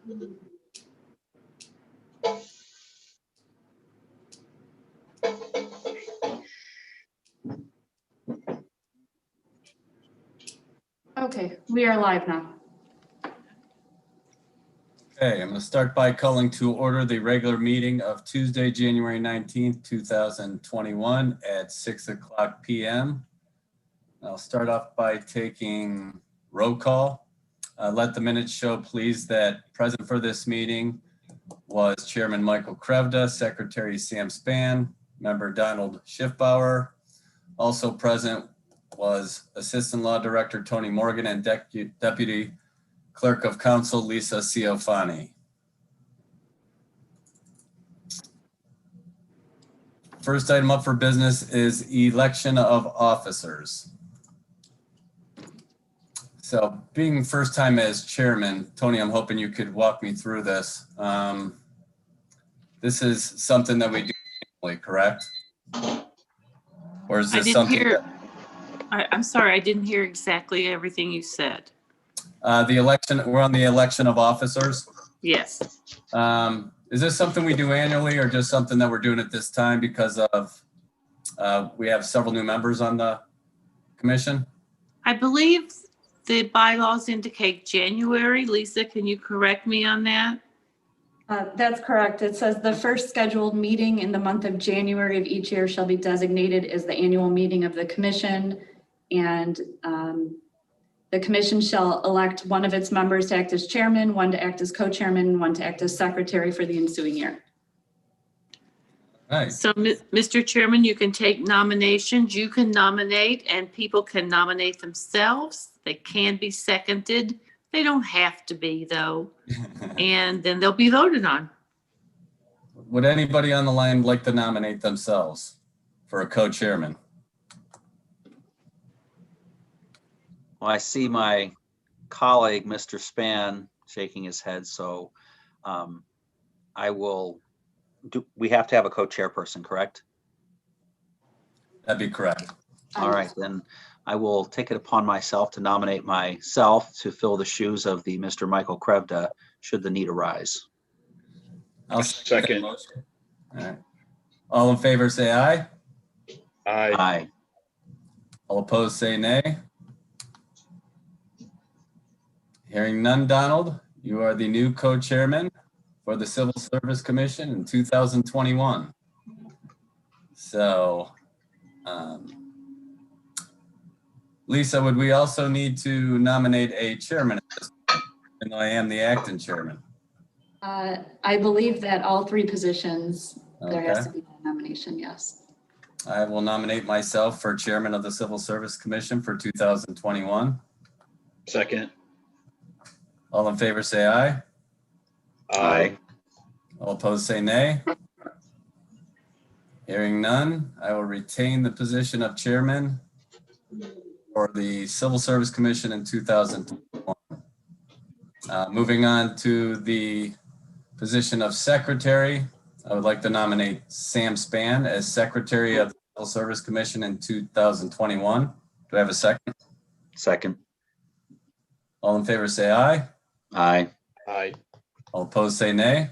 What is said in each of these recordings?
Okay, we are live now. Okay, I'm going to start by calling to order the regular meeting of Tuesday, January 19th, 2021 at 6:00 p.m. I'll start off by taking roll call. Let the minutes show, please, that present for this meeting was Chairman Michael Krevda, Secretary Sam Spann, Member Donald Schiffbauer. Also present was Assistant Law Director Tony Morgan and Deputy Clerk of Council Lisa Ciofani. First item up for business is election of officers. So being first time as chairman, Tony, I'm hoping you could walk me through this. This is something that we do annually, correct? Or is this something? I'm sorry, I didn't hear exactly everything you said. The election, we're on the election of officers. Yes. Is this something we do annually or just something that we're doing at this time because of we have several new members on the commission? I believe the bylaws indicate January. Lisa, can you correct me on that? That's correct. It says the first scheduled meeting in the month of January of each year shall be designated as the annual meeting of the commission. And the commission shall elect one of its members to act as chairman, one to act as co-chairman, and one to act as secretary for the ensuing year. Nice. So, Mr. Chairman, you can take nominations. You can nominate and people can nominate themselves. They can be seconded. They don't have to be, though. And then they'll be voted on. Would anybody on the line like to nominate themselves for a co-chairman? Well, I see my colleague, Mr. Spann, shaking his head, so I will we have to have a co-chairperson, correct? That'd be correct. All right, then I will take it upon myself to nominate myself to fill the shoes of the Mr. Michael Krevda, should the need arise. I'll Second. All right. All in favor, say aye. Aye. Aye. All opposed, say nay. Hearing none, Donald, you are the new co-chairman for the Civil Service Commission in 2021. So, Lisa, would we also need to nominate a chairman at this point, even though I am the acting chairman? I believe that all three positions, there has to Okay. be a nomination, yes. I will nominate myself for chairman of the Civil Service Commission for 2021. Second. All in favor, say aye. Aye. All opposed, say nay. Hearing none, I will retain the position of chairman for the Civil Service Commission in 2021. Moving on to the position of secretary, I would like to nominate Sam Spann as secretary of the Civil Service Commission in 2021. Do I have a second? Second. All in favor, say aye. Aye. Aye. All opposed, say nay.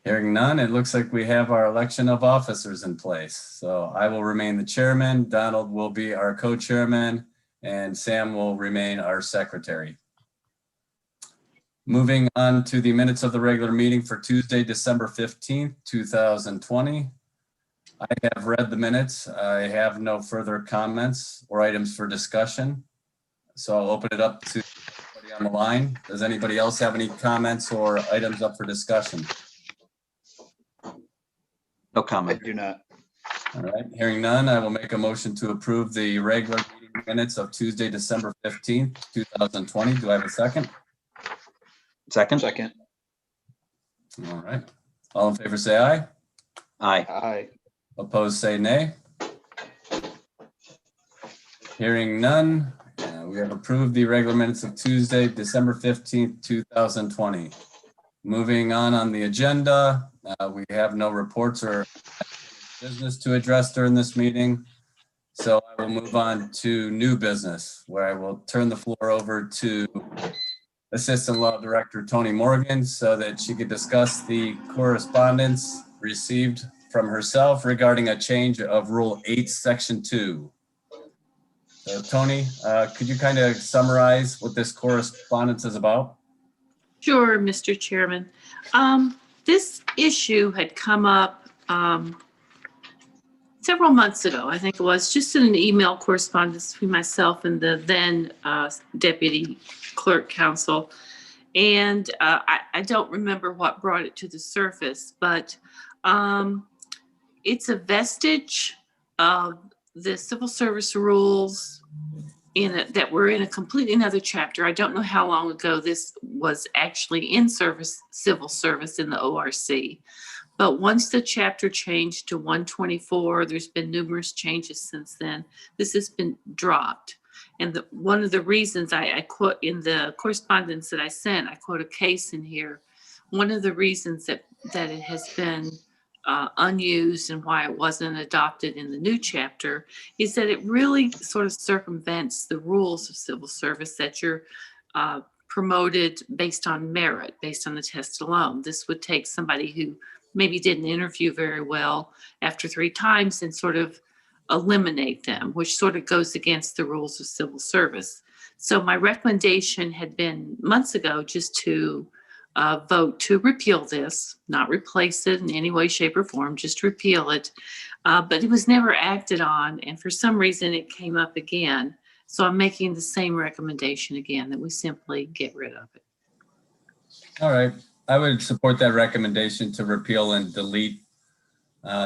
Hearing none, it looks like we have our election of officers in place. So I will remain the chairman, Donald will be our co-chairman, and Sam will remain our secretary. Moving on to the minutes of the regular meeting for Tuesday, December 15th, 2020. I have read the minutes. I have no further comments or items for discussion. So I'll open it up to anybody on the line. Does anybody else have any comments or items up for discussion? No I comment. do not. All right, hearing none, I will make a motion to approve the regular meeting minutes of Tuesday, December 15th, 2020. Do I have a second? Second. Second. All right. All in favor, say aye. Aye. Aye. Opposed, say nay. Hearing none, we have approved the regular minutes of Tuesday, December 15th, 2020. Moving on the agenda, we have no reports or business to address during this meeting. So I will move on to new business, where I will turn the floor over to Assistant Law Director Tony Morgan so that she could discuss the correspondence received from herself regarding a change of Rule 8, Section 2. So Tony, could you kind of summarize what this correspondence is about? Sure, Mr. Chairman. This issue had come up several months ago, I think it was, just in an email correspondence between myself and the then Deputy Clerk Counsel. And I don't remember what brought it to the surface, but it's a vestige of the civil service rules that were in a completely another chapter. I don't know how long ago this was actually in civil service in the ORC. But once the chapter changed to 124, there's been numerous changes since then. This has been dropped. And one of the reasons I quote in the correspondence that I sent, I quote a case in here. One of the reasons that it has been unused and why it wasn't adopted in the new chapter is that it really sort of circumvents the rules of civil service that you're promoted based on merit, based on the test alone. This would take somebody who maybe didn't interview very well after 3 times and sort of eliminate them, which sort of goes against the rules of civil service. So my recommendation had been months ago just to vote to repeal this, not replace it in any way, shape, or form, just repeal it. But it was never acted on, and for some reason it came up again. So I'm making the same recommendation again, that we simply get rid of it. All right. I would support that recommendation to repeal and delete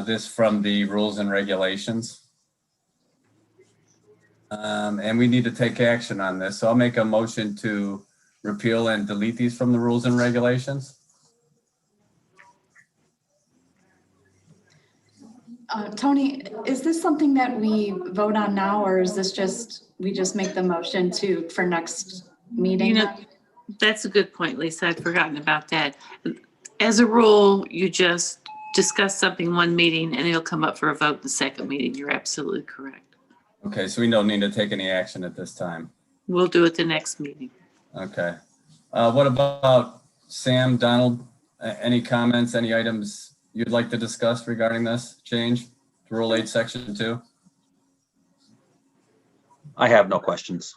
this from the rules and regulations. And we need to take action on this. So I'll make a motion to repeal and delete these from the rules and regulations. Tony, is this something that we vote on now, or is this we just make the motion for next meeting? You know, that's a good point, Lisa. I'd forgotten about that. As a rule, you just discuss something one meeting and it'll come up for a vote the second meeting. You're absolutely correct. Okay, so we don't need to take any action at this time. We'll do it the next meeting. Okay. What about Sam, Donald? Any comments, any items you'd like to discuss regarding this change to Rule 8, Section 2? I have no questions.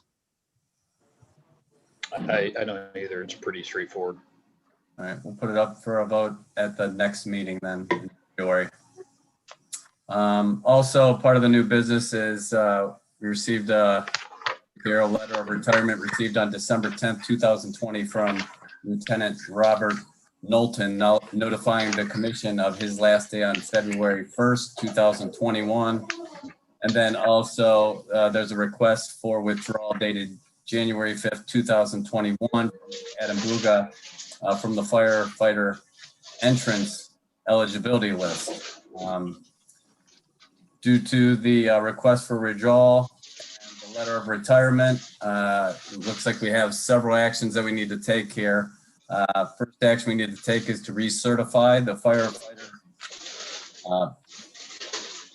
I don't either. It's pretty straightforward. All right, we'll put it up for a vote at the next meeting then in February. Also, part of the new business is we received a letter of retirement received on December 10th, 2020 from Lieutenant Robert Knowlton, notifying the commission of his last day on February 1st, 2021. And then also there's a request for withdrawal dated January 5th, 2021 from Adam Buga from the firefighter entrance eligibility list. Due to the request for withdrawal and the letter of retirement, it looks like we have several actions that we need to take here. First action we need to take is to recertify the firefighter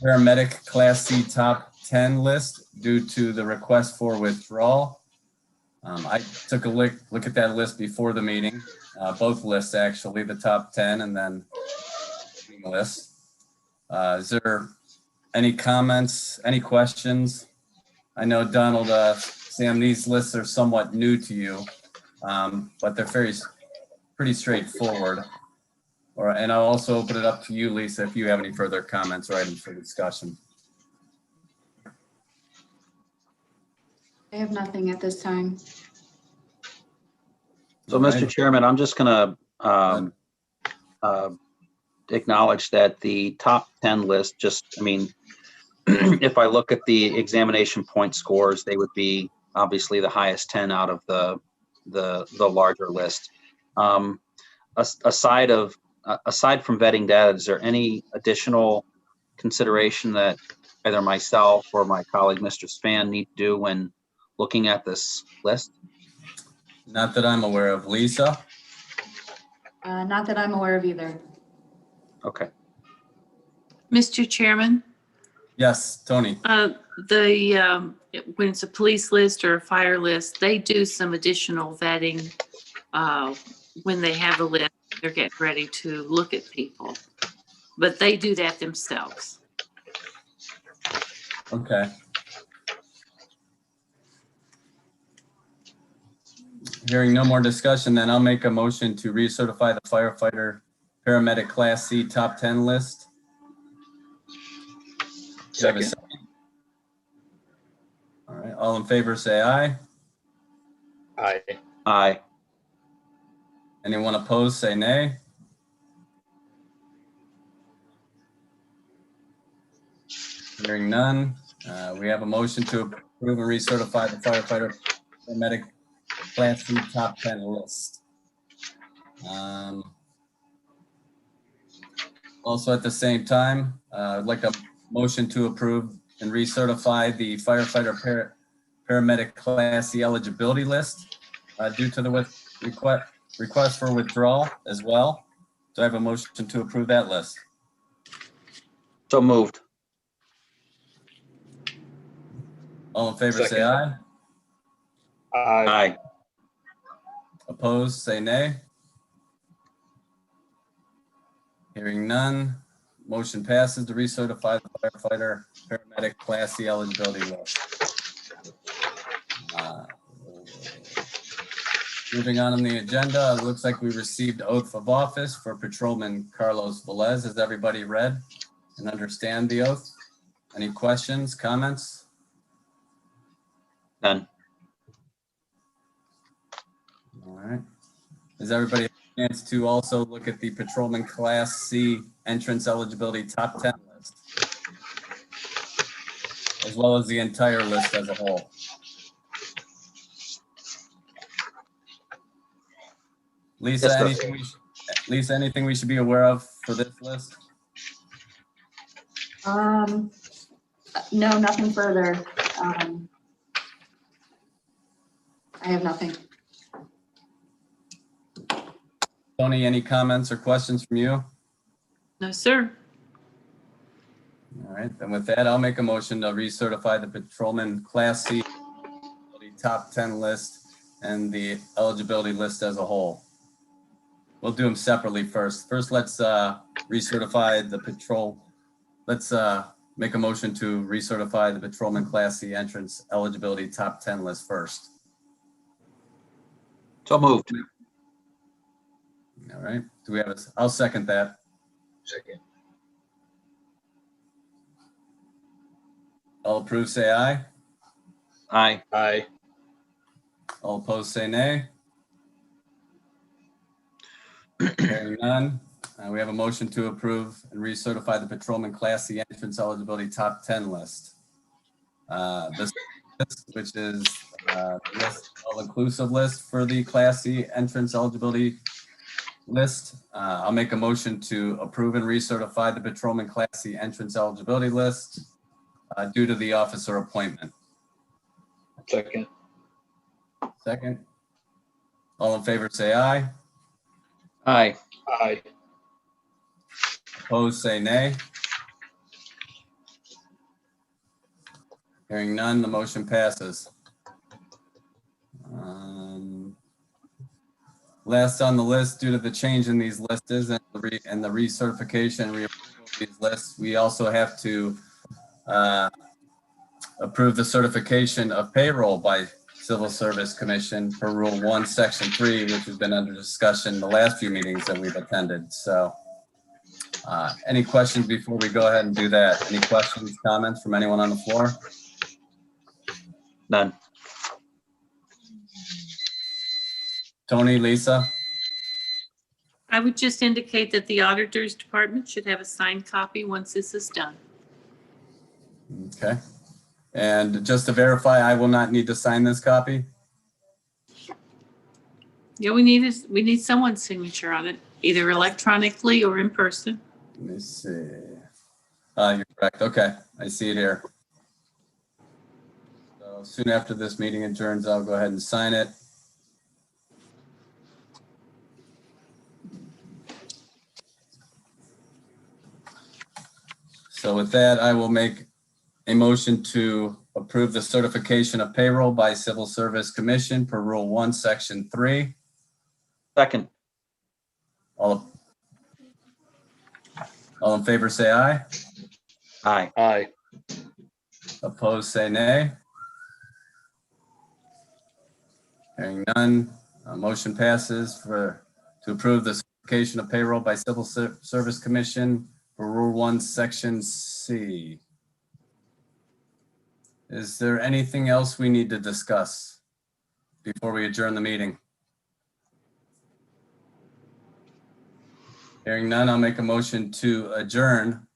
paramedic Class C top 10 list due to the request for withdrawal. I took a look at that list before the meeting, both lists actually, the top 10 and then the list. Is there any comments, any questions? I know, Donald, Sam, these lists are somewhat new to you, but they're pretty straightforward. And I'll also open it up to you, Lisa, if you have any further comments or items for discussion. I have nothing at this time. So, Mr. Chairman, I'm just going to acknowledge that the top 10 list if I look at the examination point scores, they would be obviously the highest 10 out of the larger list. Aside from vetting data, is there any additional consideration that either myself or my colleague, Mr. Spann, need to do when looking at this list? Not that I'm aware of. Lisa? Not that I'm aware of either. Okay. Mr. Chairman, Yes, Tony. when it's a police list or a fire list, they do some additional vetting when they have a list. They're getting ready to look at people, but they do that themselves. Okay. Hearing no more discussion, then I'll make a motion to recertify the firefighter paramedic Class C top 10 list. Do you have a Second. All right, all in favor, say aye. Aye. Aye. Anyone opposed, say nay. Hearing none, we have a motion to approve and recertify the firefighter paramedic Class C top 10 list. Also at the same time, I'd like a motion to approve and recertify the firefighter paramedic Class C eligibility list due to the request for withdrawal as well. Do I have a motion to approve that list? So moved. All in favor, say Second. aye. Aye. Aye. Opposed, say nay. Hearing none, motion passes to recertify the firefighter paramedic Class C eligibility list. Moving on the agenda, it looks like we received oath of office for Patrolman Carlos Velez. Has everybody read and understand the oath? Any questions, comments? None. All right. Has everybody had a chance to also look at the Patrolman Class C entrance eligibility top 10 list, as well as the entire list as a whole? Lisa, Yes, sir. anything we should be aware of for this list? No, nothing further. I have nothing. Tony, any comments or questions from you? No, sir. All right, then with that, I'll make a motion to recertify the Patrolman Class C top 10 list and the eligibility list as a whole. We'll do them separately first. First, let's recertify the patrol. Let's make a motion to recertify the Patrolman Class C entrance eligibility top 10 list first. So moved. All right, do we have I'll second that. Second. All approved, say aye. Aye. Aye. All opposed, say nay. Hearing none, we have a motion to approve and recertify the Patrolman Class C entrance eligibility top 10 list. This list, which is list all-inclusive list for the Class C entrance eligibility list. I'll make a motion to approve and recertify the Patrolman Class C entrance eligibility list due to the officer appointment. Second. Second. All in favor, say aye. Aye. Aye. Opposed, say nay. Hearing none, the motion passes. Last on the list, due to the change in these lists and the recertification, reapproval of these lists, we also have to approve the certification of payroll by Civil Service Commission per Rule 1, Section 3, which has been under discussion the last few meetings that we've attended. So any questions before we go ahead and do that? Any questions, comments from anyone on the floor? None. Tony, Lisa? I would just indicate that the auditor's department should have a signed copy once this is done. Okay. And just to verify, I will not need to sign this copy? Yeah, we need someone's signature on it, either electronically or in person. Let me see. You're correct. Okay, I see it here. So soon after this meeting adjourns, I'll go ahead and sign it. So with that, I will make a motion to approve the certification of payroll by Civil Service Commission per Rule 1, Section 3. Second. All in favor, say aye. Aye. Aye. Opposed, say nay. Hearing none, motion passes to approve the certification of payroll by Civil Service Commission for Rule 1, Section C. Is there anything else we need to discuss before we adjourn the meeting? Hearing none, I'll make a motion to adjourn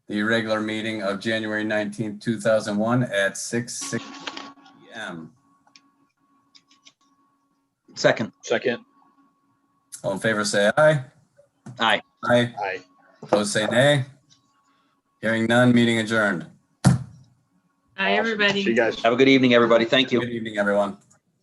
the regular meeting of January 19th, 2001 at 6 p.m. Second. Second. All in favor, say aye. Aye. Aye. Aye. Opposed, say nay. Hearing none, meeting adjourned. Hi, everybody. See you guys. Have a good evening, everybody. Thank you. Good evening, everyone.